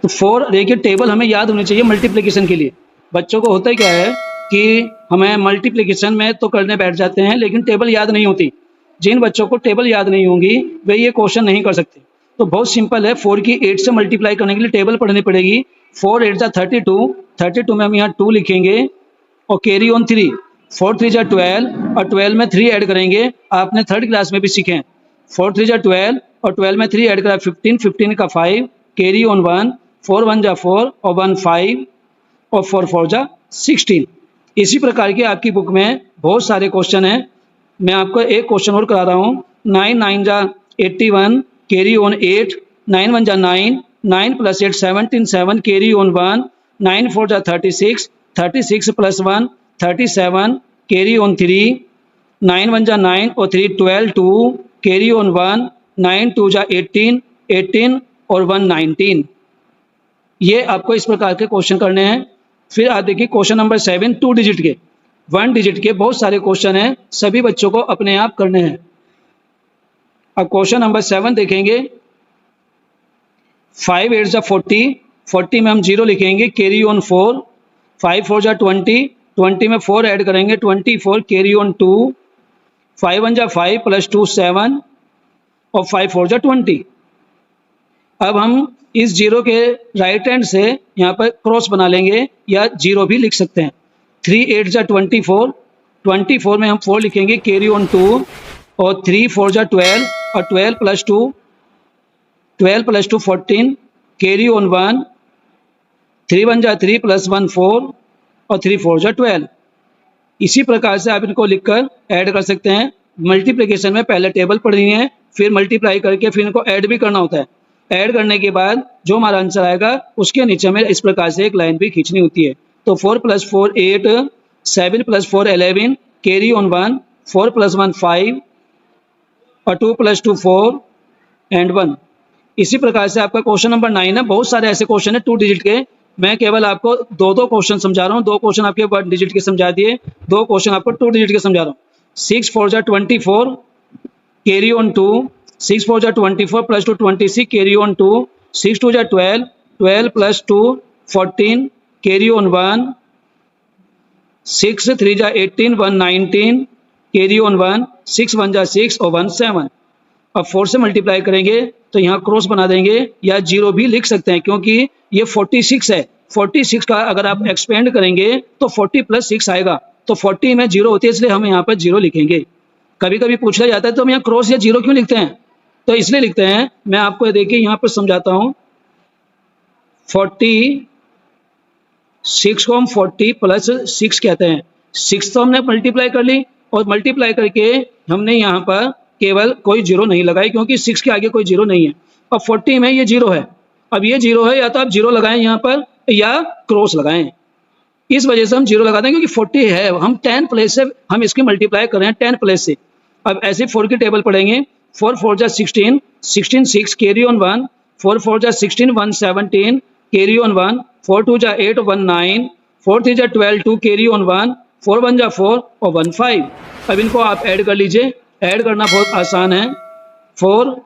तो 4 देखिए टेबल हमें याद होनी चाहिए मल्टीप्लिकेशन के लिए। बच्चों को होता क्या है कि हमें मल्टीप्लिकेशन में तो करने बैठ जाते हैं लेकिन टेबल याद नहीं होती। जिन बच्चों को टेबल याद नहीं होंगी वे ये क्वेश्चन नहीं कर सकते। तो बहुत सिंपल है, 4 की 8 से मल्टीप्लाई करने के लिए टेबल पढ़नी पड़ेगी। 4 8 जा 32, 32 में हम यहाँ 2 लिखेंगे और कैरी ऑन 3, 4 3 जा 12 और 12 में 3 ऐड करेंगे। आपने थर्ड क्लास में भी सीखे हैं। 4 3 जा 12 और 12 में 3 ऐड करा 15, 15 का 5, कैरी ऑन 1, 4 1 जा 4 और 1 5 और 4 4 जा 16। इसी प्रकार के आपकी बुक में बहुत सारे क्वेश्चन हैं। मैं आपको एक क्वेश्चन और करा रहा हूँ। 9 9 जा 81, कैरी ऑन 8, 9 1 जा 9, 9 + 8 17 7, कैरी ऑन 1, 9 4 जा 36, 36 + 1 37, कैरी ऑन 3, 9 1 जा 9 और 3 12 2, कैरी ऑन 1, 9 2 जा 18, 18 और 1 19। ये आपको इस प्रकार के क्वेश्चन करने हैं। फिर आप देखिए क्वेश्चन नंबर 7, 2 डिजिट के, 1 डिजिट के बहुत सारे क्वेश्चन हैं, सभी बच्चों को अपने आप करने हैं। अब क्वेश्चन नंबर 7 देखेंगे। 5 8 जा 40, 40 में हम 0 लिखेंगे, कैरी ऑन 4, 5 4 जा 20, 20 में 4 ऐड करेंगे 24, कैरी ऑन 2, 5 1 जा 5 + 2 7 और 5 4 जा 20। अब हम इस 0 के राइट हैंड से यहाँ पर क्रॉस बना लेंगे या 0 भी लिख सकते हैं। 3 8 जा 24, 24 में हम 4 लिखेंगे, कैरी ऑन 2 और 3 4 जा 12 और 12 + 2, 12 + 2 14, कैरी ऑन 1, 3 1 जा 3 + 1 4 और 3 4 जा 12। इसी प्रकार से आप इनको लिखकर ऐड कर सकते हैं। मल्टीप्लिकेशन में पहले टेबल पढ़नी है, फिर मल्टीप्लाई करके फिर इनको ऐड भी करना होता है। ऐड करने के बाद जो हमारा आंसर आएगा उसके नीचे में इस प्रकार से एक लाइन भी खींचनी होती है। तो 4 + 4 8, 7 + 4 11, कैरी ऑन 1, 4 + 1 5 और 2 + 2 4 एंड 1। इसी प्रकार से आपका क्वेश्चन नंबर 9 है। बहुत सारे ऐसे क्वेश्चन है 2 डिजिट के। मैं केवल आपको दो क्वेश्चन समझा रहा हूँ। 2 क्वेश्चन आपके 1 डिजिट के समझा दिए, 2 क्वेश्चन आपको 2 डिजिट के समझा रहा हूँ। 6 4 जा 24, कैरी ऑन 2, 6 4 जा 24 + 2 26, कैरी ऑन 2, 6 2 जा 12, 12 + 2 14, कैरी ऑन 1, 6 3 जा 18, 1 19, कैरी ऑन 1, 6 1 जा 6 और 1 7। अब 4 से मल्टीप्लाई करेंगे तो यहाँ क्रॉस बना देंगे या 0 भी लिख सकते हैं क्योंकि ये 46 है। 46 का अगर आप एक्सपेंड करेंगे तो 40 + 6 आएगा। तो 40 में 0 होती है इसलिए हम यहाँ पर 0 लिखेंगे। कभी कभी पूछा जाता है तो हम यहाँ क्रॉस या 0 क्यों लिखते हैं? तो इसलिए लिखते हैं, मैं आपको देखिए यहाँ पर समझाता हूँ। 46 को हम 40 + 6 कहते हैं। 6 तो हमने मल्टीप्लाई कर ली और मल्टीप्लाई करके हमने यहाँ पर केवल कोई 0 नहीं लगाई क्योंकि 6 के आगे कोई 0 नहीं है। अब 40 में ये 0 है। अब ये 0 है, या तो आप 0 लगाएं यहाँ पर या क्रॉस लगाएं। इस वजह से हम 0 लगाते हैं क्योंकि 40 है। हम 10 प्लेस से हम इसकी मल्टीप्लाई कर रहे हैं 10 प्लेस से। अब ऐसे 4 की टेबल पढ़ेंगे। 4 4 जा 16, 16 6, कैरी ऑन 1, 4 4 जा 16, 1 17, कैरी ऑन 1, 4 2 जा 8, 1 9, 4 3 जा 12, 2 कैरी ऑन 1, 4 1 जा 4 और 1 5। अब इनको आप ऐड कर लीजिए। ऐड करना बहुत आसान है। 4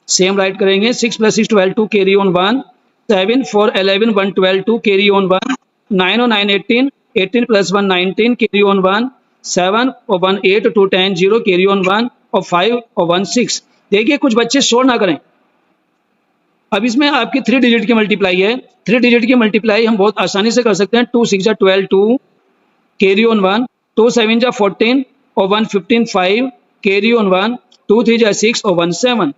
सेम राइट करेंगे, 6 + 6 12, 2 कैरी ऑन 1, 7 4 11, 1 12, 2 कैरी ऑन 1, 9 और 9 18, 18 + 1 19, कैरी ऑन 1, 7 और 1 8, 2 10, 0 कैरी ऑन 1 और 5 और 1 6। देखिए कुछ बच्चे शोर ना करें। अब इसमें आपकी 3 डिजिट की मल्टीप्लाई है। 3 डिजिट की मल्टीप्लाई हम बहुत आसानी से कर सकते हैं। 2 6 जा 12, 2 कैरी ऑन 1, 2 7 जा 14 और 1 15 5, कैरी ऑन 1, 2 3 जा 6 और 1 7।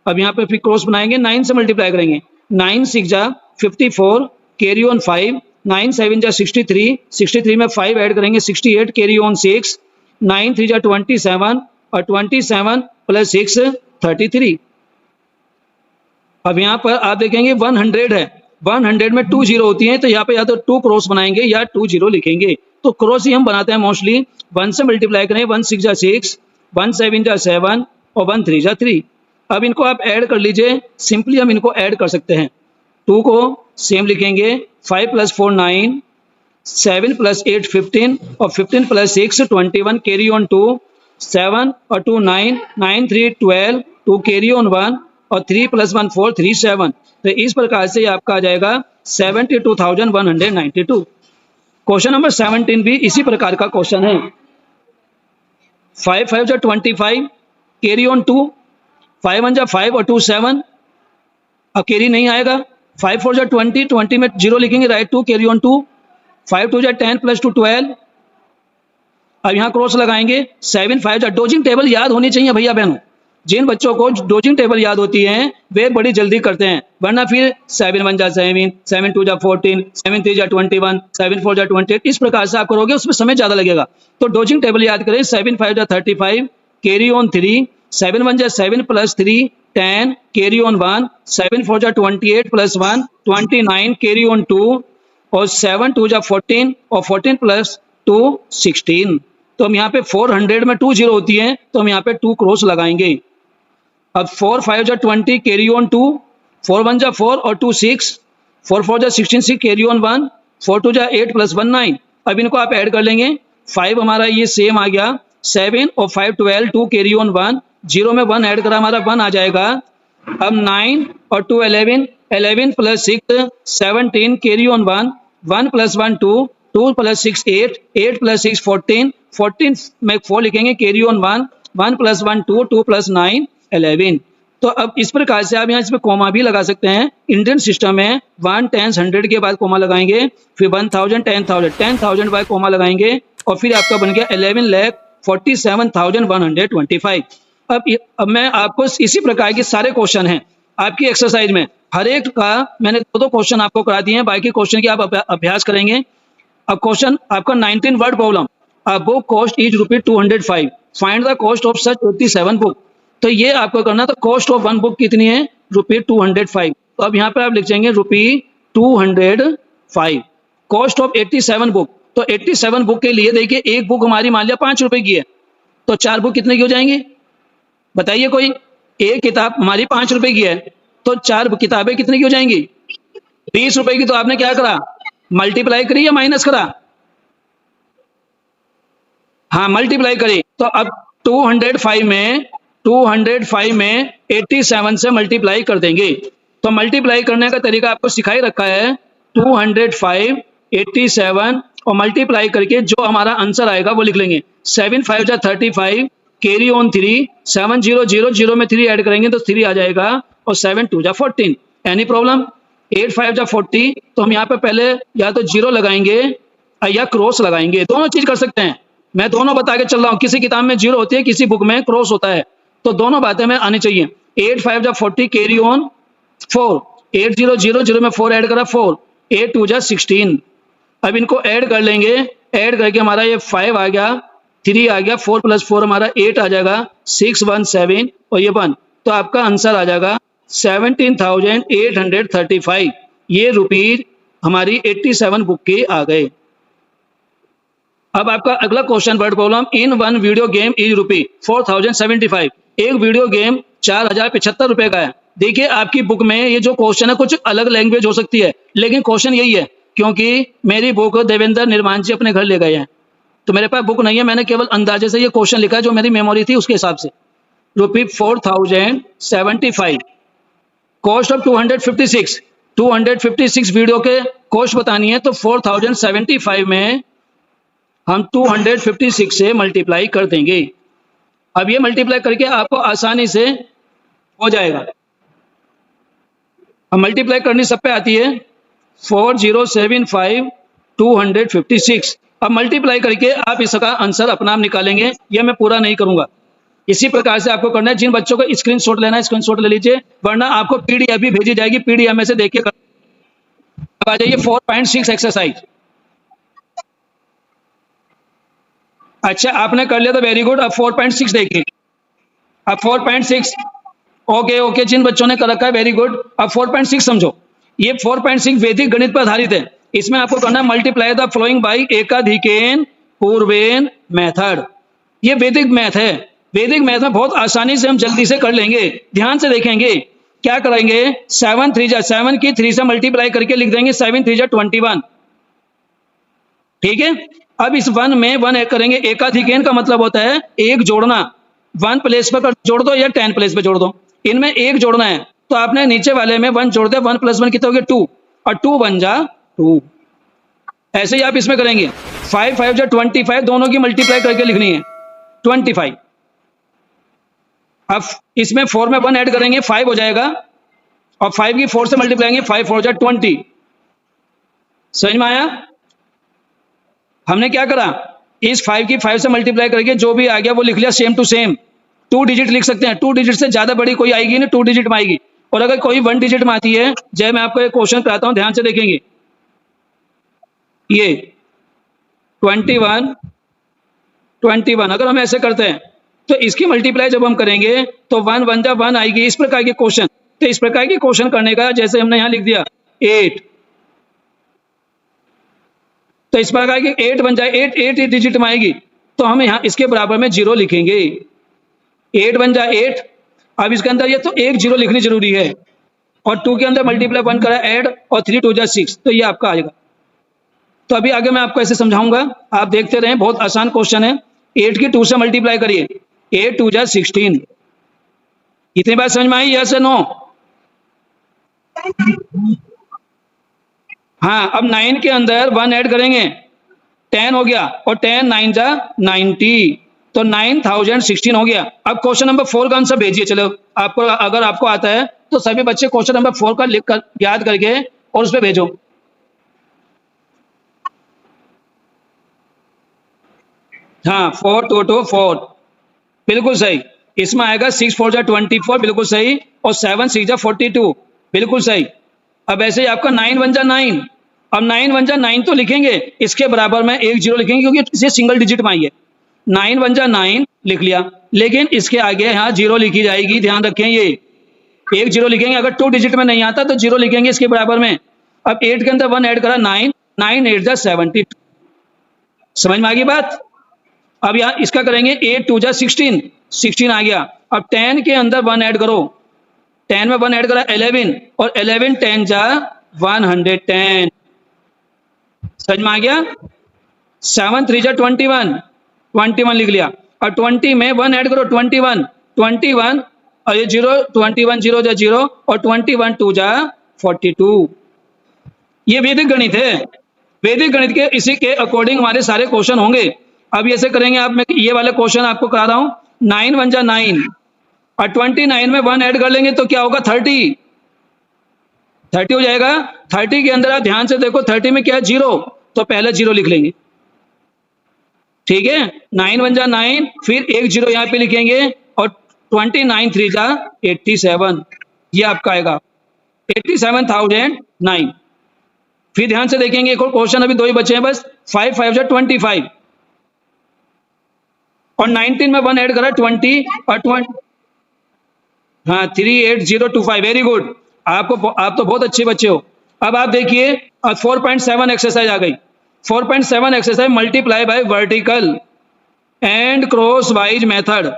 अब यहाँ पे फिर क्रॉस बनाएंगे, 9 से मल्टीप्लाई करेंगे। 9 6 जा 54, कैरी ऑन 5, 9 7 जा 63, 63 में 5 ऐड करेंगे 68, कैरी ऑन 6, 9 3 जा 27 और 27 + 6 33। अब यहाँ पर आप देखेंगे 100 है। 100 में 2 0 होती हैं तो यहाँ पे या तो 2 क्रॉस बनाएंगे या 2 0 लिखेंगे। तो क्रॉस ही हम बनाते हैं मोस्टली। 1 से मल्टीप्लाई करें, 1 6 जा 6, 1 7 जा 7 और 1 3 जा 3। अब इनको आप ऐड कर लीजिए। सिंपली हम इनको ऐड कर सकते हैं। 2 को सेम लिखेंगे, 5 + 4 9, 7 + 8 15 और 15 + 6 21, कैरी ऑन 2, 7 और 2 9, 9 3 12, 2 कैरी ऑन 1 और 3 + 1 4 3 7। तो इस प्रकार से आपका आ जाएगा 72,192। क्वेश्चन नंबर 17 भी इसी प्रकार का क्वेश्चन है। 5 5 जा 25, कैरी ऑन 2, 5 1 जा 5 और 2 7, अब कैरी नहीं आएगा। 5 4 जा 20, 20 में 0 लिखेंगे, राइट 2 कैरी ऑन 2, 5 2 जा 10 + 2 12, अब यहाँ क्रॉस लगाएंगे। 7 5 जा, डोजिंग टेबल याद होनी चाहिए भैया बहनों। जिन बच्चों को डोजिंग टेबल याद होती है वे बड़ी जल्दी करते हैं, वरना फिर 7 1 जा 7, 7 2 जा 14, 7 3 जा 21, 7 4 जा 28, इस प्रकार से आप करोगे उसमें समय ज्यादा लगेगा। तो डोजिंग टेबल याद करें। 7 5 जा 35, कैरी ऑन 3, 7 1 जा 7 + 3 10, कैरी ऑन 1, 7 4 जा 28 + 1 29, कैरी ऑन 2, और 7 2 जा 14 और 14 + 2 16। तो हम यहाँ पे 400 में 2 0 होती है, तो हम यहाँ पे 2 क्रॉस लगाएंगे। अब 4 5 जा 20, कैरी ऑन 2, 4 1 जा 4 और 2 6, 4 4 जा 16 6, कैरी ऑन 1, 4 2 जा 8 + 1 9। अब इनको आप ऐड कर लेंगे। 5 हमारा ये सेम आ गया, 7 और 5 12, 2 कैरी ऑन 1, 0 में 1 ऐड करा हमारा 1 आ जाएगा। अब 9 और 2 11, 11 + 6 17, कैरी ऑन 1, 1 + 1 2, 2 + 6 8, 8 + 6 14, 14 में 4 लिखेंगे, कैरी ऑन 1, 1 + 1 2, 2 + 9 11। तो अब इस प्रकार से आप यहाँ इसमें कोमा भी लगा सकते हैं। इंडियन सिस्टम में 1 10 100 के बाद कोमा लगाएंगे, फिर 1000 10,000 10,000 बाद कोमा लगाएंगे, और फिर आपका बन गया 11,47,125। अब मैं आपको इसी प्रकार के सारे क्वेश्चन हैं आपकी एक्सरसाइज में, हर एक का मैंने 2 क्वेश्चन आपको करा दिए हैं, बाकी क्वेश्चन की आप अभ्यास करेंगे। अब क्वेश्चन आपका 19 word problem, a book cost is ₹205, find the cost of such 87 book. तो ये आपको करना, तो कॉस्ट ऑफ 1 बुक कितनी है, ₹205। तो अब यहाँ पे आप लिख जाएंगे ₹205। कॉस्ट ऑफ 87 बुक, तो 87 बुक के लिए देखिए एक बुक हमारी मान लिया ₹5 की है, तो 4 बुक कितने की हो जाएंगी बताइए कोई। एक किताब हमारी ₹5 की है, तो 4 किताबें कितने की हो जाएंगी, ₹20 की। तो आपने क्या करा, मल्टीप्लाई करी या माइनस करा, हाँ मल्टीप्लाई करी। तो अब 205 में 87 से मल्टीप्लाई कर देंगे। तो मल्टीप्लाई करने का तरीका आपको सिखाई रखा है, 205 87 और मल्टीप्लाई करके जो हमारा आंसर आएगा वो लिख लेंगे। 7 5 जा 35, कैरी ऑन 3, 7 0 0 0 में 3 ऐड करेंगे तो 3 आ जाएगा, और 7 2 जा 14। Any problem. 8 5 जा 40, तो हम यहाँ पे पहले या तो 0 लगाएंगे या क्रॉस लगाएंगे, दोनों चीज कर सकते हैं। मैं दोनों बता के चल रहा हूँ, किसी किताब में 0 होती है, किसी बुक में क्रॉस होता है, तो दोनों बातें में आनी चाहिए। 8 5 जा 40, कैरी ऑन 4, 8 0 0 0 में 4 ऐड करा 4, 8 2 जा 16। अब इनको ऐड कर लेंगे, ऐड करके हमारा ये 5 आ गया, 3 आ गया, 4 + 4 हमारा 8 आ जाएगा, 6 1 7 और ये 1, तो आपका आंसर आ जाएगा 17,835। ये रुपीज हमारी 87 बुक के आ गए। अब आपका अगला question word problem, in 1 video game is ₹4,075। एक वीडियो गेम 4,075 का है। देखिए आपकी बुक में ये जो क्वेश्चन है कुछ अलग लैंग्वेज हो सकती है, लेकिन क्वेश्चन यही है, क्योंकि मेरी बुक देवेंद्र निर्माण जी अपने घर ले गए हैं, तो मेरे पास बुक नहीं है, मैंने केवल अंदाजे से ये क्वेश्चन लिखा जो मेरी मेमोरी थी उसके हिसाब से। ₹4,075, कॉस्ट ऑफ 256 वीडियो के कॉस्ट बतानी है, तो 4,075 में हम 256 से मल्टीप्लाई कर देंगे। अब ये मल्टीप्लाई करके आपको आसानी से हो जाएगा। अब मल्टीप्लाई करनी सब पे आती है, 4075 256। अब मल्टीप्लाई करके आप इसका आंसर अपना आप निकालेंगे, यह मैं पूरा नहीं करूंगा। इसी प्रकार से आपको करना है। जिन बच्चों को स्क्रीनशॉट लेना है स्क्रीनशॉट ले लीजिए, वरना आपको पीडीएफ भी भेजी जाएगी, पीडीएफ में से देख के आ जाइए। 4.6 एक्सरसाइज। अच्छा आपने कर लिया तो वेरी गुड। अब 4.6 देखिए, अब 4.6 ओके, जिन बच्चों ने कर रखा है वेरी गुड। अब 4.6 समझो, ये 4.6 वैदिक गणित पर आधारित है। इसमें आपको करना है मल्टीप्लाई द फ्लोइंग बाई एकाधिकेन पूर्वेन मेथड। ये वैदिक मैथ है। वैदिक मैथ में बहुत आसानी से हम जल्दी से कर लेंगे। ध्यान से देखेंगे क्या करेंगे, 7 3 जा 7 की 3 से मल्टीप्लाई करके लिख देंगे 7 3 जा 21। ठीक है। अब इस 1 में 1 ऐड करेंगे। एकाधिकेन का मतलब होता है एक जोड़ना, 1 प्लेस पर जोड़ दो या 10 प्लेस पे जोड़ दो। इनमें एक जोड़ना है, तो आपने नीचे वाले में 1 जोड़ दिया, 1 + 1 कितना हो गया 2, और 2 1 जा 2। ऐसे ही आप इसमें करेंगे, 5 5 जा 25, दोनों की मल्टीप्लाई करके लिखनी है 25। अब इसमें 4 में 1 ऐड करेंगे 5 हो जाएगा, और 5 की 4 से मल्टीप्लाई 5 4 जा 20। समझ में आया? हमने क्या करा, इस 5 की 5 से मल्टीप्लाई करके जो भी आ गया वो लिख लिया सेम टू सेम। 2 डिजिट लिख सकते हैं, 2 डिजिट से ज्यादा बड़ी कोई आएगी ना, 2 डिजिट में आएगी। और अगर कोई 1 डिजिट में आती है, जब मैं आपको एक क्वेश्चन कराता हूं, ध्यान से देखेंगे, ये 21 21 अगर हम ऐसे करते हैं तो इसकी मल्टीप्लाई जब हम करेंगे तो 1 1 जा 1 आएगी। इस प्रकार के क्वेश्चन, तो इस प्रकार के क्वेश्चन करने का, जैसे हमने यहां लिख दिया 8, तो इस प्रकार की 8 बन जाए, 8 8 डिजिट में आएगी, तो हम यहाँ इसके बराबर में 0 लिखेंगे। 8 बन जाए 8, अब इसके अंदर ये तो एक 0 लिखनी जरूरी है, और 2 के अंदर मल्टीप्लाई 1 करा ऐड, और 3 2 जा 6, तो ये आपका आएगा। तो अभी आगे मैं आपको ऐसे समझाऊंगा, आप देखते रहें, बहुत आसान क्वेश्चन है। 8 की 2 से मल्टीप्लाई करिए, 8 2 जा 16। इतनी बात समझ में आई, यस या नो? हाँ, अब 9 के अंदर 1 ऐड करेंगे, 10 हो गया, और 10 9 जा 90, तो 9016 हो गया। अब क्वेश्चन नंबर 4 का आंसर भेजिए। चलो, आपको अगर आपको आता है तो सभी बच्चे क्वेश्चन नंबर 4 का लिख कर याद करके और उस पर भेजो। हाँ, 4 2 2 4, बिल्कुल सही। इसमें आएगा 6 4 जा 24, बिल्कुल सही, और 7 6 जा 42, बिल्कुल सही। अब ऐसे ही आपका 9 1 जा 9, अब 9 1 जा 9 तो लिखेंगे, इसके बराबर में एक 0 लिखेंगे, क्योंकि इसे सिंगल डिजिट में आई है। 9 1 जा 9 लिख लिया, लेकिन इसके आगे यहाँ 0 लिखी जाएगी, ध्यान रखें। ये एक 0 लिखेंगे, अगर 2 डिजिट में नहीं आता तो 0 लिखेंगे इसके बराबर में। अब 8 के अंदर 1 ऐड करा 9, 9 8 जा 72। समझ में आ गई बात? अब यहाँ इसका करेंगे, 8 2 जा 16, 16 आ गया। अब 10 के अंदर 1 ऐड करो, 10 में 1 ऐड करा 11, और 11 10 जा 110। समझ में आ गया? 7 3 जा 21, 21 लिख लिया। और 20 में 1 ऐड करो 21, 21, और ये 0 21 0 जा 0, और 21 2 जा 42। ये वैदिक गणित है। वैदिक गणित के इसी के अकॉर्डिंग हमारे सारे क्वेश्चन होंगे। अब ऐसे करेंगे आप, मैं ये वाले क्वेश्चन आपको करा रहा हूं। 9 1 जा 9, और 29 में 1 ऐड कर लेंगे तो क्या होगा, 30 30 हो जाएगा। 30 के अंदर आप ध्यान से देखो, 30 में क्या है, 0, तो पहले 0 लिख लेंगे। ठीक है, 9 1 जा 9, फिर एक 0 यहाँ पे लिखेंगे, और 29 3 जा 87, ये आपका आएगा 87,009। फिर ध्यान से देखेंगे, एक और क्वेश्चन, अभी 2 ही बचे हैं बस। 5 5 जा 25, और 19 में 1 ऐड करा 20, और 20, हाँ 38025, वेरी गुड। आप तो बहुत अच्छे बच्चे हो। अब आप देखिए, 4.7 एक्सरसाइज आ गई। 4.7 exercise, multiply by vertical and crosswise method.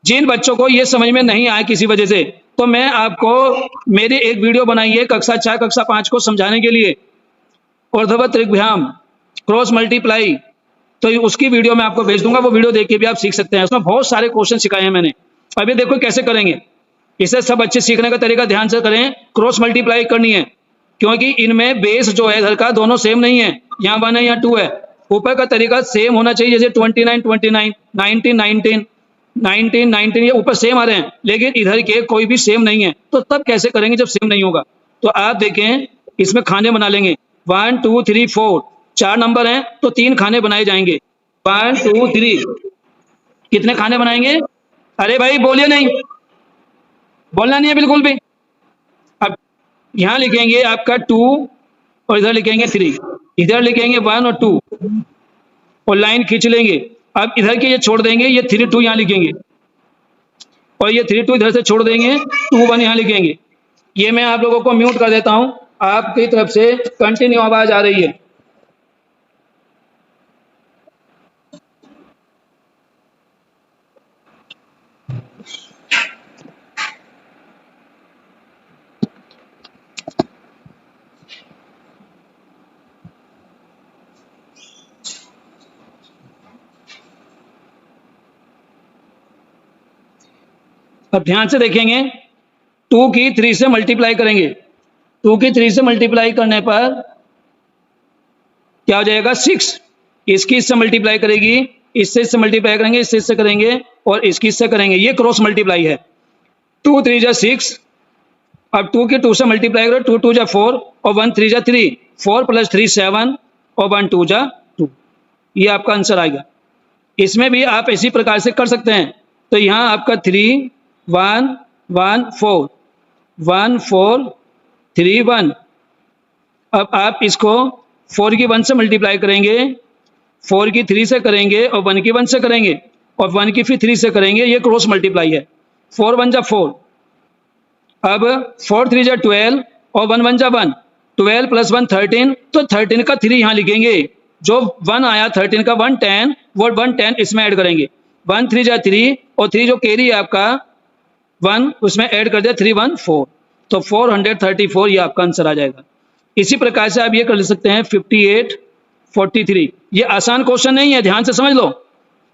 जिन बच्चों को ये समझ में नहीं आया किसी वजह से, तो मैं आपको मेरी एक वीडियो बनाई है कक्षा 4 कक्षा 5 को समझाने के लिए, ऊर्ध्वगत त्रिभुजाम क्रॉस मल्टीप्लाई, तो उसकी वीडियो मैं आपको भेज दूंगा, वो वीडियो देख के भी आप सीख सकते हैं। उसमें बहुत सारे क्वेश्चन सिखाए हैं मैंने। अभी देखो कैसे करेंगे, इसे सब अच्छे सीखने का तरीका ध्यान से करें। क्रॉस मल्टीप्लाई करनी है, क्योंकि इनमें बेस जो है घर का दोनों सेम नहीं है, यहाँ 1 है यहाँ 2 है। ऊपर का तरीका सेम होना चाहिए, जैसे 29 29 19 19 19 19, ये ऊपर सेम आ रहे हैं, लेकिन इधर के कोई भी सेम नहीं है। तो तब कैसे करेंगे जब सेम नहीं होगा? तो आप देखें, इसमें खाने बना लेंगे, 1 2 3 4, 4 नंबर हैं तो 3 खाने बनाए जाएंगे। 1 2 3, कितने खाने बनाएंगे? अरे भाई बोलिए नहीं, बोलना नहीं है बिल्कुल भी। अब यहाँ लिखेंगे आपका 2, और इधर लिखेंगे 3, इधर लिखेंगे 1 और 2, और लाइन खींच लेंगे। अब इधर के ये छोड़ देंगे, ये 3 2 यहाँ लिखेंगे, और ये 3 2 इधर से छोड़ देंगे, 2 1 यहाँ लिखेंगे। ये मैं आप लोगों को म्यूट कर देता हूं, आपकी तरफ से कंटिन्यू आवाज आ रही है। अब ध्यान से देखेंगे, 2 की 3 से मल्टीप्लाई करेंगे, 2 की 3 से मल्टीप्लाई करने पर क्या हो जाएगा 6, इसकी इससे मल्टीप्लाई करेगी, इससे मल्टीप्लाई करेंगे, इससे करेंगे और इसकी इससे करेंगे, ये क्रॉस मल्टीप्लाई है। 2 3 जा 6, अब 2 की 2 से मल्टीप्लाई करो, 2 2 जा 4 और 1 3 जा 3, 4 + 3 7 और 1 2 जा 2, ये आपका आंसर आएगा। इसमें भी आप इसी प्रकार से कर सकते हैं। तो यहाँ आपका 3 1 1 4 1 4 3 1, अब आप इसको 4 की 1 से मल्टीप्लाई करेंगे, 4 की 3 से करेंगे और 1 की 1 से करेंगे और 1 की फिर 3 से करेंगे, ये क्रॉस मल्टीप्लाई है। 4 1 जा 4, अब 4 3 जा 12 और 1 1 जा 1, 12 + 1 13, तो 13 का 3 यहाँ लिखेंगे, जो 1 आया 13 का 1 10, वो 1 10 इसमें ऐड करेंगे, 1 3 जा 3 और 3 जो कैरी है आपका 1 उसमें ऐड कर दिया, 3 1 4, तो 434 ये आपका आंसर आ जाएगा। इसी प्रकार से आप ये कर सकते हैं 58 43। ये आसान क्वेश्चन नहीं है, ध्यान से समझ लो,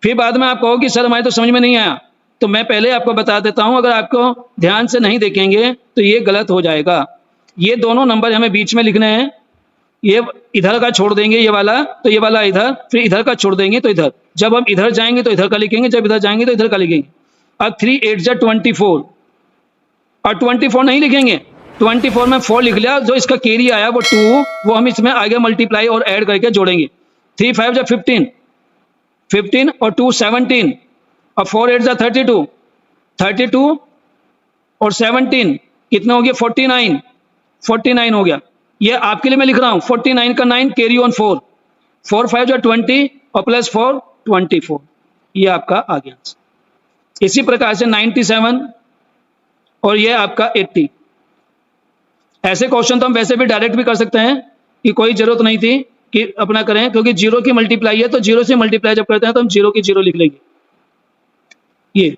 फिर बाद में आप कहो कि सर हमारे तो समझ में नहीं आया। तो मैं पहले आपको बता देता हूं, अगर आपको ध्यान से नहीं देखेंगे तो ये गलत हो जाएगा। ये दोनों नंबर हमें बीच में लिखने हैं, ये इधर का छोड़ देंगे ये वाला, तो ये वाला इधर, फिर इधर का छोड़ देंगे तो इधर, जब हम इधर जाएंगे तो इधर का लिखेंगे, जब इधर जाएंगे तो इधर का लिखेंगे। अब 3 8 जा 24 और 24 नहीं लिखेंगे, 24 में 4 लिख लिया, जो इसका कैरी आया वो 2, वो हम इसमें आगे मल्टीप्लाई और ऐड करके जोड़ेंगे। 3 5 जा 15 15 और 2 17 और 4 8 जा 32 32 और 17 कितना हो गया 49 49 हो गया। ये आपके लिए मैं लिख रहा हूं, 49 का 9 कैरी ऑन 4 4 5 जा 20 और +4 24, ये आपका आ गया। इसी प्रकार से 97 और ये आपका 80। ऐसे क्वेश्चन तो हम वैसे भी डायरेक्ट भी कर सकते हैं, कि कोई जरूरत नहीं थी कि अपना करें, क्योंकि 0 की मल्टीप्लाई है, तो 0 से मल्टीप्लाई जब करते हैं तो हम 0 की 0 लिख लेंगे। ये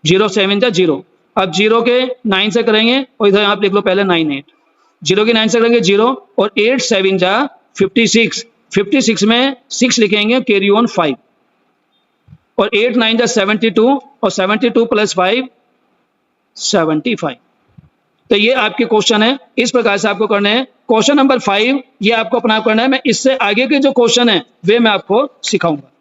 0 7 जा 0, अब 0 के 9 से करेंगे और इधर आप लिख लो पहले 9 8, 0 के 9 से करेंगे 0 और 8 7 जा 56, 56 में 6 लिखेंगे, कैरी ऑन 5 और 8 9 जा 72 और 72 + 5 75। तो ये आपके क्वेश्चन है, इस प्रकार से आपको करने हैं। क्वेश्चन नंबर 5 ये आपको अपना करना है, मैं इससे आगे के जो क्वेश्चन है वे मैं आपको सिखाऊंगा।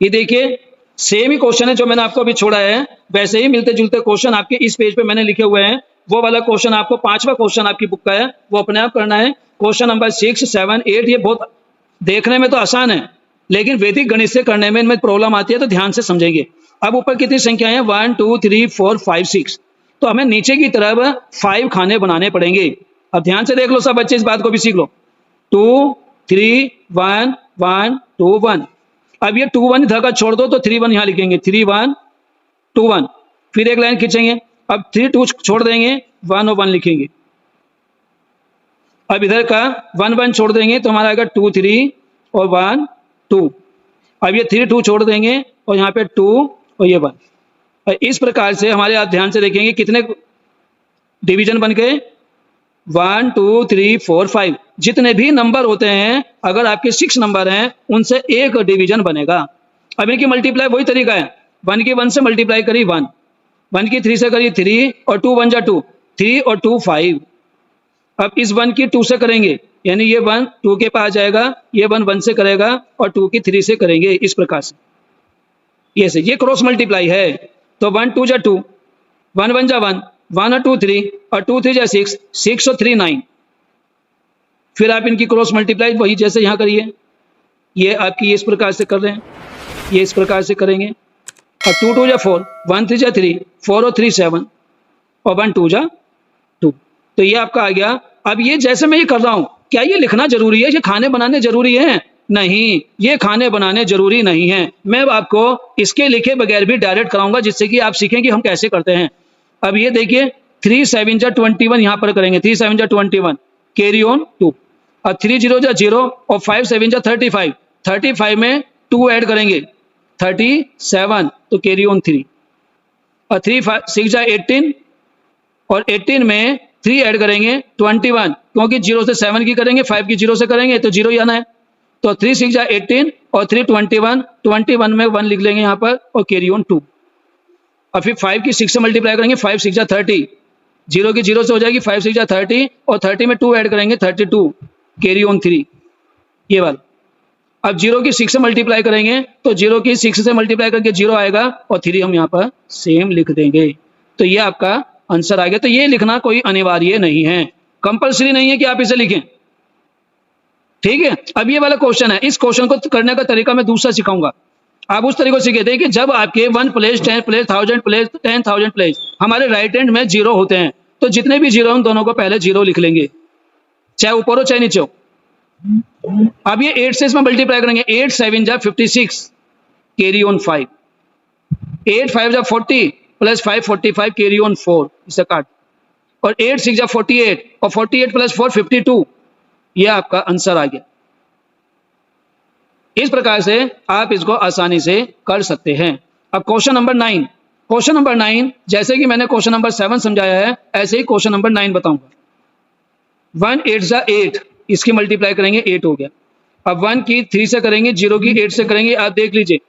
ये देखिए सेम ही क्वेश्चन है जो मैंने आपको अभी छोड़ा है, वैसे ही मिलते जुलते क्वेश्चन आपके इस पेज पे मैंने लिखे हुए हैं। वो वाला क्वेश्चन आपको 5वां क्वेश्चन आपकी बुक का है, वो अपने आप करना है। क्वेश्चन नंबर 6 7 8 ये बहुत देखने में तो आसान है, लेकिन वैदिक गणित से करने में इनमें प्रॉब्लम आती है, तो ध्यान से समझेंगे। अब ऊपर कितनी संख्या है 1 2 3 4 5 6, तो हमें नीचे की तरफ 5 खाने बनाने पड़ेंगे। अब ध्यान से देख लो सब बच्चे, इस बात को भी सीख लो। 2 3 1 1 2 1, अब ये 2 1 इधर का छोड़ दो तो 3 1 यहाँ लिखेंगे, 3 1 2 1, फिर एक लाइन खींचेंगे, अब 3 2 छोड़ देंगे, 1 और 1 लिखेंगे। अब इधर का 1 1 छोड़ देंगे तो हमारा आएगा 2 3 और 1 2, अब ये 3 2 छोड़ देंगे और यहाँ पे 2 और ये 1। इस प्रकार से हमारे आप ध्यान से देखेंगे कितने डिवीजन बन गए, 1 2 3 4 5, जितने भी नंबर होते हैं अगर आपके 6 नंबर हैं उनसे एक डिवीजन बनेगा। अब इनकी मल्टीप्लाई वही तरीका है, 1 की 1 से मल्टीप्लाई करी 1, 1 की 3 से करी 3 और 2 1 जा 2, 3 और 2 5। अब इस 1 की 2 से करेंगे, यानी ये 1 2 के पास जाएगा, ये 1 1 से करेगा और 2 की 3 से करेंगे। इस प्रकार से ये क्रॉस मल्टीप्लाई है। तो 1 2 जा 2, 1 1 जा 1, 1 और 2 3 और 2 3 जा 6, 6 और 3 9। फिर आप इनकी क्रॉस मल्टीप्लाई वही जैसे यहाँ करिए, ये आपकी इस प्रकार से कर रहे हैं, ये इस प्रकार से करेंगे। अब 2 2 जा 4, 1 3 जा 3, 4 और 3 7 और 1 2 जा 2, तो ये आपका आ गया। अब ये जैसे मैं ये कर रहा हूँ, क्या ये लिखना जरूरी है, ये खाने बनाने जरूरी है? नहीं, ये खाने बनाने जरूरी नहीं है। मैं आपको इसके लिखे बगैर भी डायरेक्ट कराऊंगा, जिससे कि आप सीखें कि हम कैसे करते हैं। अब ये देखिए 3 7 जा 21 यहाँ पर करेंगे, 3 7 जा 21, कैरी ऑन 2। अब 3 0 जा 0 और 5 7 जा 35, 35 में 2 ऐड करेंगे 37, तो कैरी ऑन 3। और 3 6 जा 18 और 18 में 3 ऐड करेंगे 21, क्योंकि 0 से 7 की करेंगे, 5 की 0 से करेंगे तो 0 ही आना है। तो 3 6 जा 18 और 3 21, 21 में 1 लिख लेंगे यहाँ पर और कैरी ऑन 2। और फिर 5 की 6 से मल्टीप्लाई करेंगे, 5 6 जा 30, 0 की 0 से हो जाएगी, 5 6 जा 30 और 30 में 2 ऐड करेंगे 32, कैरी ऑन 3, ये वाला। अब 0 की 6 से मल्टीप्लाई करेंगे तो 0 की 6 से मल्टीप्लाई करके 0 आएगा और 3 हम यहाँ पर सेम लिख देंगे। तो ये आपका आंसर आ गया। तो ये लिखना कोई अनिवार्य नहीं है, कंपल्सरी नहीं है कि आप इसे लिखें, ठीक है। अब ये वाला क्वेश्चन है, इस क्वेश्चन को करने का तरीका मैं दूसरा सिखाऊंगा। आप उस तरीके से कहते हैं कि जब आपके 1 प्लेस 10 प्लेस 1000 प्लेस 10,000 प्लेस हमारे राइट हैंड में 0 होते हैं, तो जितने भी 0 उन दोनों को पहले 0 लिख लेंगे, चाहे ऊपर हो चाहे नीचे हो। अब ये 8 से इसमें मल्टीप्लाई करेंगे, 8 7 जा 56, कैरी ऑन 5, 8 5 जा 40 प्लस 5 45, कैरी ऑन 4, इसे काट, और 8 6 जा 48 और 48 प्लस 4 52, ये आपका आंसर आ गया। इस प्रकार से आप इसको आसानी से कर सकते हैं। अब क्वेश्चन नंबर 9, क्वेश्चन नंबर 9 जैसे कि मैंने क्वेश्चन नंबर 7 समझाया है, ऐसे ही क्वेश्चन नंबर 9 बताऊंगा। 1 8 जा 8, इसकी मल्टीप्लाई करेंगे 8 हो गया। अब 1 की 3 से करेंगे, 0 की 8 से करेंगे, आप देख लीजिए।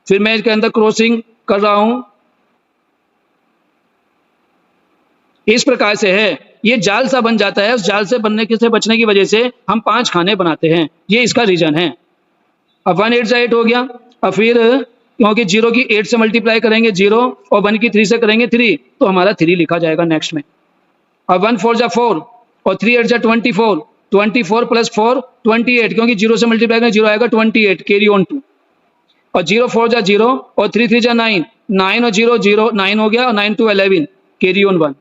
फिर मैं इसके अंदर क्रॉसिंग कर रहा हूं, इस प्रकार से है, ये जाल सा बन जाता है। उस जाल से बनने से बचने की वजह से हम 5 खाने बनाते हैं, ये इसका रीजन है। अब 1 8 जा 8 हो गया। अब फिर क्योंकि 0 की 8 से मल्टीप्लाई करेंगे 0 और 1 की 3 से करेंगे 3, तो हमारा 3 लिखा जाएगा नेक्स्ट में। अब 1 4 जा 4 और 3 8 जा 24, 24 प्लस 4 28, क्योंकि 0 से मल्टीप्लाई करेंगे 0 आएगा 28, कैरी ऑन 2, और 0 4 जा 0 और 3 3 जा 9, 9 और 0 0 9 हो गया, और 9 2 11, कैरी ऑन 1।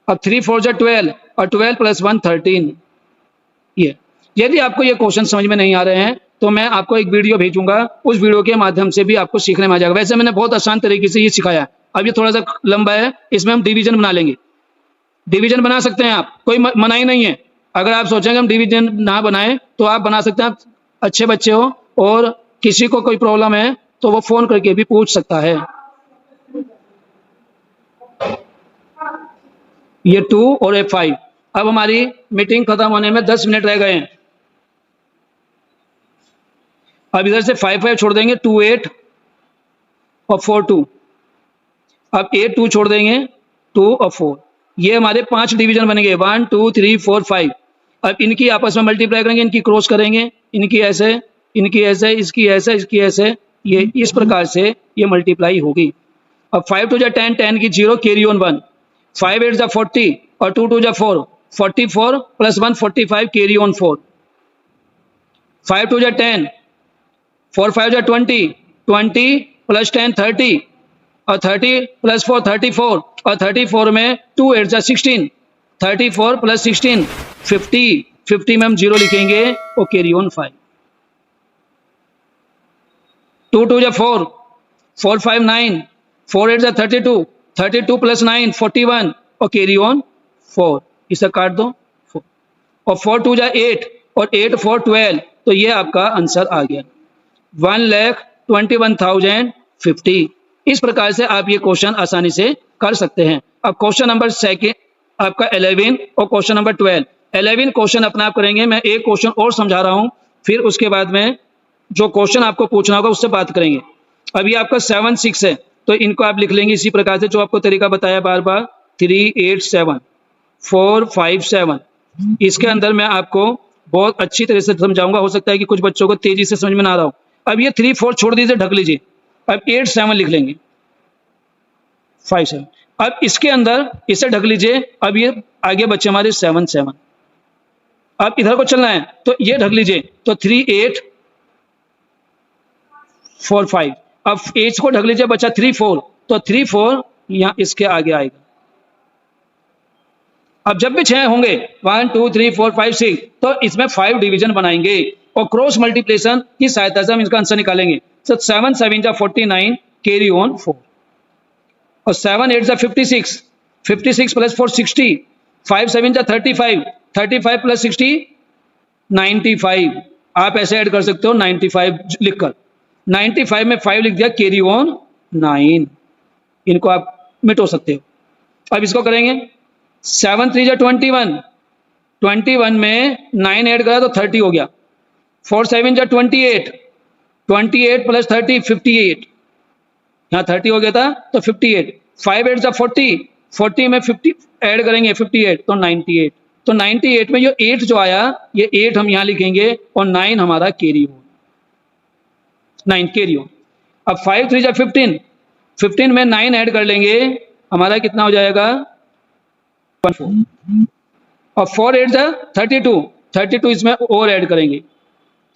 अब 3 4 जा 12 और 12 प्लस 1 13। ये यदि आपको ये क्वेश्चन समझ में नहीं आ रहे हैं तो मैं आपको एक वीडियो भेजूंगा, उस वीडियो के माध्यम से भी आपको सीखने में आ जाएगा। वैसे मैंने बहुत आसान तरीके से ये सिखाया, अब ये थोड़ा सा लंबा है, इसमें हम डिवीजन बना लेंगे। डिवीजन बना सकते हैं आप, कोई मनाही नहीं है। अगर आप सोचेंगे हम डिवीजन ना बनाएं तो आप बना सकते हैं। आप अच्छे बच्चे हो और किसी को कोई प्रॉब्लम है तो वो फोन करके भी पूछ सकता है। ये 2 और ये 5। अब हमारी मीटिंग खत्म होने में 10 मिनट रह गए हैं। अब इधर से 5 5 छोड़ देंगे, 2 8 और 4 2। अब 8 2 छोड़ देंगे, 2 और 4। ये हमारे 5 डिवीजन बनेंगे, 1 2 3 4 5। अब इनकी आपस में मल्टीप्लाई करेंगे, इनकी क्रॉस करेंगे, इनकी ऐसे, इनकी ऐसे, इसकी ऐसे, इसकी ऐसे, ये इस प्रकार से ये मल्टीप्लाई होगी। अब 5 2 जा 10, 10 की 0, कैरी ऑन 1, 5 8 जा 40 और 2 2 जा 4, 44 प्लस 1 45, कैरी ऑन 4, 5 2 जा 10, 4 5 जा 20, 20 प्लस 10 30 और 30 प्लस 4 34 और 34 में 2 8 जा 16, 34 प्लस 16 50, 50 में हम 0 लिखेंगे और कैरी ऑन 5, 2 2 जा 4, 4 5 9, 4 8 जा 32, 32 प्लस 9 41 और कैरी ऑन 4, इसे काट दो 4, और 4 2 जा 8 और 8 4 12, तो ये आपका आंसर आ गया 1,21,050। इस प्रकार से आप ये क्वेश्चन आसानी से कर सकते हैं। अब क्वेश्चन नंबर 2 आपका 11 और क्वेश्चन नंबर 12। 11 क्वेश्चन अपना आप करेंगे, मैं एक क्वेश्चन और समझा रहा हूं, फिर उसके बाद में जो क्वेश्चन आपको पूछना होगा उससे बात करेंगे। अब ये आपका 7 6 है, तो इनको आप लिख लेंगे इसी प्रकार से जो आपको तरीका बताया बार बार, 3 8 7 4 5 7। इसके अंदर मैं आपको बहुत अच्छी तरह से समझाऊंगा, हो सकता है कि कुछ बच्चों को तेजी से समझ में ना आ रहा हो। अब ये 3 4 छोड़ दीजिए, ढक लीजिए। अब 8 7 लिख लेंगे, 5 7। अब इसके अंदर इसे ढक लीजिए। अब ये आगे बच्चे हमारे 7 7। अब इधर को चलना है तो ये ढक लीजिए, तो 3 8 4 5। अब 8 को ढक लीजिए, बच्चा 3 4, तो 3 4 यहां इसके आगे आएगा। अब जब भी 6 होंगे 1 2 3 4 5 6, तो इसमें 5 डिवीजन बनाएंगे और क्रॉस मल्टीप्लिकेशन की सहायता से हम इसका आंसर निकालेंगे। तो 7 7 जा 49, कैरी ऑन 4, और 7 8 जा 56, 56 प्लस 4 60, 5 7 जा 35, 35 प्लस 60 95। आप ऐसे ऐड कर सकते हो 95 लिखकर, 95 में 5 लिख दिया, कैरी ऑन 9। इनको आप मिटो सकते हो। अब इसको करेंगे 7 3 जा 21, 21 में 9 ऐड करा तो 30 हो गया, 4 7 जा 28, 28 प्लस 30 58, यहाँ 30 हो गया था तो 58, 5 8 जा 40, 40 में 50 ऐड करेंगे 58 तो 98, तो 98 में ये 8 जो आया ये 8 हम यहाँ लिखेंगे और 9 हमारा कैरी ऑन, 9 कैरी ऑन। अब 5 3 जा 15, 15 में 9 ऐड कर लेंगे हमारा कितना हो जाएगा 14, और 4 8 जा 32, 32 इसमें और ऐड करेंगे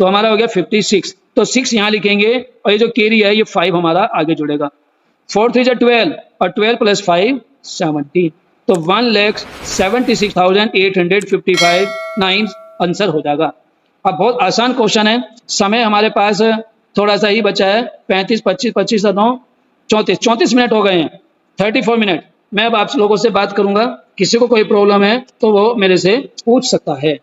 तो हमारा हो गया 56, तो 6 यहाँ लिखेंगे और ये जो कैरी है ये 5 हमारा आगे जुड़ेगा। 4 3 जा 12 और 12 प्लस 5 17, तो 1,76,855 9 आंसर हो जाएगा। अब बहुत आसान क्वेश्चन है, समय हमारे पास थोड़ा सा ही बचा है, 35 25 25 9 34 34 मिनट हो गए हैं, 34 मिनट। मैं अब आप लोगों से बात करूंगा, किसी को कोई प्रॉब्लम है तो वो मेरे से पूछ सकता है।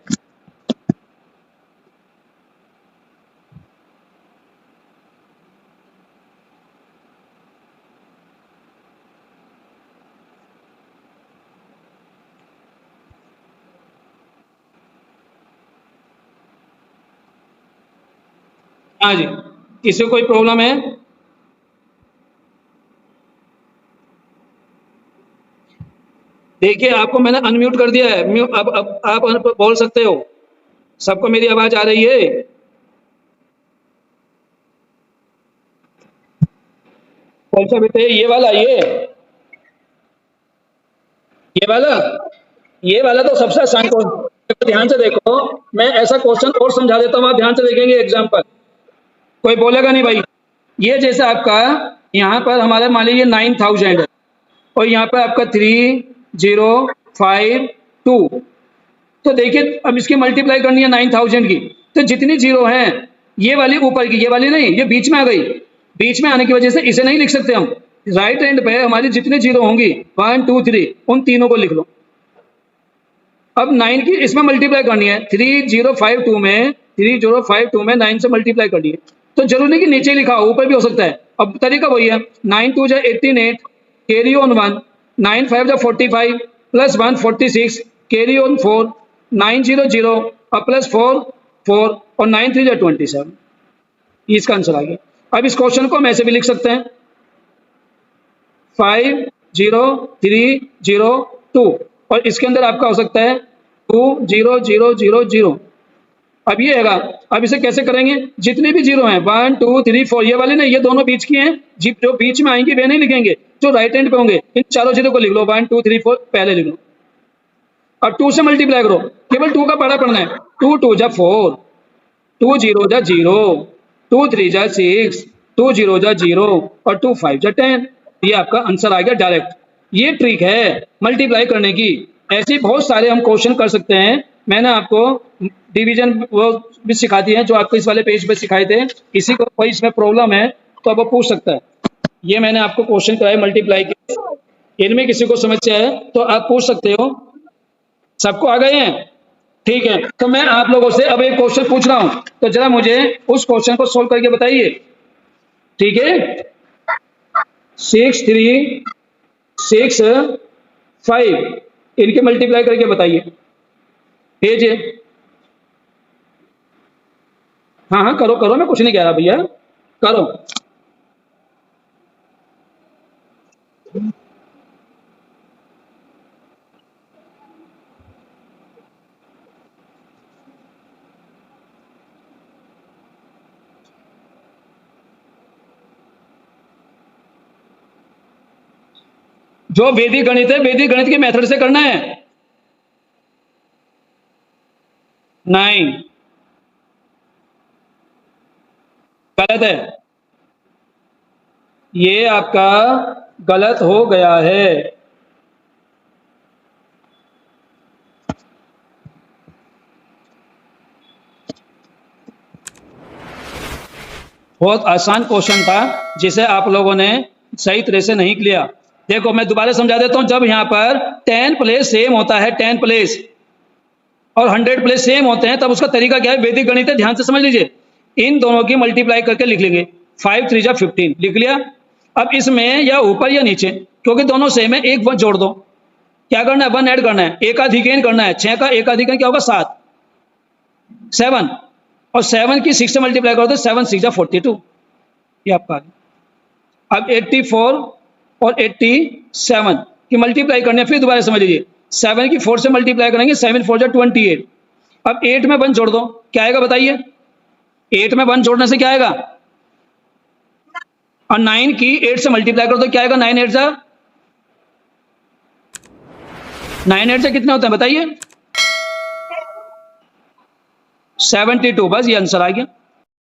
हाँ जी, किसी को कोई प्रॉब्लम है? देखिए आपको मैंने अनम्यूट कर दिया है, अब आप बोल सकते हो, सबको मेरी आवाज आ रही है? कौन सा बेटे? ये वाला, ये वाला तो सबसे आसान क्वेश्चन। ध्यान से देखो, मैं ऐसा क्वेश्चन और समझा देता हूँ, आप ध्यान से देखेंगे एग्जाम्पल, कोई बोलेगा नहीं भाई। ये जैसे आपका यहाँ पर हमारे मान लीजिए 9000 है और यहाँ पर आपका 3052, तो देखिए अब इसकी मल्टीप्लाई करनी है 9000 की, तो जितनी जीरो है ये वाली ऊपर की, ये वाली नहीं, ये बीच में आ गई, बीच में आने की वजह से इसे नहीं लिख सकते हम। राइट हैंड पे हमारी जितनी जीरो होंगी 1 2 3 उन तीनों को लिख लो। अब 9 की इसमें मल्टीप्लाई करनी है, 3052 में 9 से मल्टीप्लाई करनी है, तो जरूरी नहीं कि नीचे लिखा हो, ऊपर भी हो सकता है। अब तरीका वही है, 9 2 जा 18 कैरी ऑन 1, 9 5 जा 45 प्लस 1 46 कैरी ऑन 4, 9 0 0 और प्लस 4 4 और 9 3 जा 27, इसका आंसर आ गया। अब इस क्वेश्चन को हम ऐसे भी लिख सकते हैं 5 0 3 0 2, और इसके अंदर आपका हो सकता है 2 0 0 0 0। अब ये हैगा, अब इसे कैसे करेंगे, जितने भी जीरो हैं 1 2 3 4, ये वाले नहीं, ये दोनों बीच की हैं, जो बीच में आएंगे वे नहीं लिखेंगे, जो राइट हैंड पे होंगे इन चारों जीरो को लिख लो, 1 2 3 4 पहले लिख लो, और 2 से मल्टीप्लाई करो, केवल 2 का पढ़ा पढ़ना है, 2 2 जा 4, 2 0 जा 0, 2 3 जा 6, 2 0 जा 0 और 2 5 जा 10, ये आपका आंसर आ गया डायरेक्ट। ये ट्रिक है मल्टीप्लाई करने की, ऐसे बहुत सारे हम क्वेश्चन कर सकते हैं। मैंने आपको डिवीजन वो भी सिखा दिए हैं जो आपको इस वाले पेज पे सिखाए थे, किसी को कोई इसमें प्रॉब्लम है तो अब वो पूछ सकता है। ये मैंने आपको क्वेश्चन कराए मल्टीप्लाई के, इनमें किसी को समस्या है तो आप पूछ सकते हो। सबको आ गए हैं? ठीक है, तो मैं आप लोगों से अब एक क्वेश्चन पूछ रहा हूं, तो जरा मुझे उस क्वेश्चन को सोल्व करके बताइए, ठीक है? 6 3 6 5 इनके मल्टीप्लाई करके बताइए, भेजिए। हाँ हाँ करो करो, मैं कुछ नहीं कह रहा भैया, करो। जो वैदिक गणित है, वैदिक गणित के मेथड से करना है। 9 गलत है, ये आपका गलत हो गया है। बहुत आसान क्वेश्चन था जिसे आप लोगों ने सही तरह से नहीं किया। देखो मैं दोबारा समझा देता हूं, जब यहां पर 10 प्लेस सेम होता है, 10 प्लेस और 100 प्लेस सेम होते हैं, तब उसका तरीका क्या है, वैदिक गणित है, ध्यान से समझ लीजिए। इन दोनों की मल्टीप्लाई करके लिख लेंगे, 5 3 जा 15 लिख लिया। अब इसमें या ऊपर या नीचे, क्योंकि दोनों सेम है, एक वन जोड़ दो। क्या करना है, 1 ऐड करना है, एकाधिकरण करना है, 6 का एकाधिकरण क्या होगा 7 7, और 7 की 6 से मल्टीप्लाई करो तो 7 6 जा 42, ये आपका। अब 84 और 87 की मल्टीप्लाई करनी है। फिर दोबारा समझ लीजिए, 7 की 4 से मल्टीप्लाई करेंगे, 7 4 जा 28। अब 8 में 1 जोड़ दो, क्या आएगा बताइए? 8 में 1 जोड़ने से क्या आएगा? और 9 की 8 से मल्टीप्लाई करो तो क्या आएगा? 9 8 जा 9 8 से कितने होते हैं बताइए? 72। बस ये आंसर आ गया।